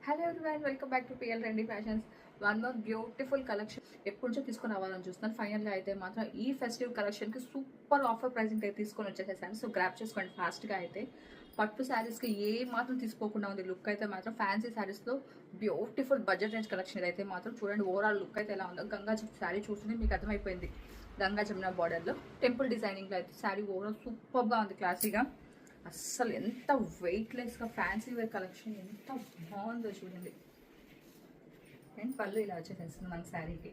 Hello everyone, welcome back to PL trendy fashions. One more beautiful collection ఎప్పటి నుంచో తీసుకొని రావాలని చూస్తున్నాను. ఫైనల్గా అయితే మాత్రం ఈ ఫెస్టివ్ కలెక్షన్కి సూపర్ ఆఫర్ ప్రైసింగ్ అయితే తీసుకొని వచ్చేసేసాను. సో గ్రాప్ చేసుకోండి ఫాస్ట్గా. అయితే పట్టు శారీస్కి ఏ మాత్రం తీసుకోకుండా ఉంది. లుక్ అయితే మాత్రం ఫ్యాన్సీ శారీస్లో బ్యూటిఫుల్ బడ్జెట్ రేంజ్ కలెక్షన్ అయితే మాత్రం చూడండి. ఓవరాల్ లుక్ అయితే ఎలా ఉందో గంగా శారీ చూస్తుంది మీకు అర్థమైపోయింది. గంగా జమున బార్డర్లో టెంపుల్ డిజైనింగ్లో అయితే శారీ ఓవరాల్ సూపర్గా ఉంది, క్లాసీగా. అస్సలు ఎంత వెయిట్లెస్గా ఫ్యాన్సీ వేర్ కలెక్షన్ ఎంత బాగుందో చూడండి. అండ్ పళ్ళు ఇలా వచ్చేసేస్తుంది మన శారీకి.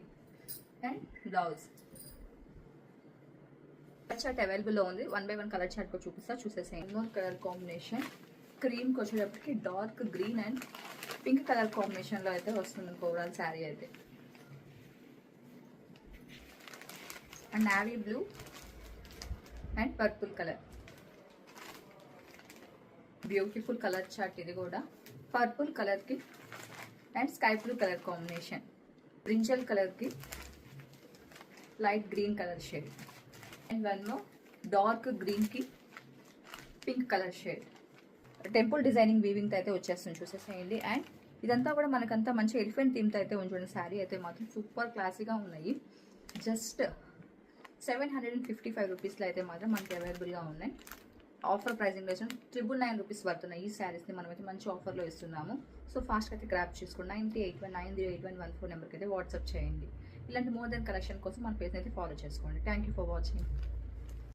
అండ్ బ్లౌజ్ కలర్ చార్ట్ అవైలబుల్లో ఉంది. 1 by 1 కలర్ చార్ట్ కూడా చూసేసేయండి. ఇంకో కలర్ కాంబినేషన్ క్రీమ్కి వచ్చేటప్పటికి dark green and pink colour కాంబినేషన్లో అయితే వస్తుంది ఓవరాల్ శారీ అయితే. And navy blue and purple colour, beautiful colour chart ఇది కూడా. పర్పుల్ కలర్కి and sky blue colour combination, brinjal కలర్కి light green colour shade, and one more dark గ్రీన్కి pink colour shade. Temple designing వీవింగ్తో అయితే వచ్చేస్తుంది, చూసేసేయండి. అండ్ ఇదంతా కూడా మనకంతా మంచి ఎలిఫెంట్ థీమ్తో అయితే ఉంచండి. శారీ అయితే మాత్రం సూపర్ క్లాసీగా ఉన్నాయి. జస్ట్ 755 రూపీస్లో అయితే మాత్రం మనకి అవైలబుల్గా ఉన్నాయి. ఆఫర్ ప్రైసింగ్ వచ్చి 999 రూపీస్ పడుతున్నాయి. ఈ శారీస్ని మనమైతే మంచి ఆఫర్లో ఇస్తున్నాము. సో ఫాస్ట్గా అయితే గ్రాప్ చేసుకోండి. 9819081114 నెంబర్కి అయితే వాట్సాప్ చేయండి. ఇలాంటి మోర్ దెన్ కలెక్షన్ కోసం మన పేజ్ని అయితే ఫాలో చేసుకోండి. Thank you for watching.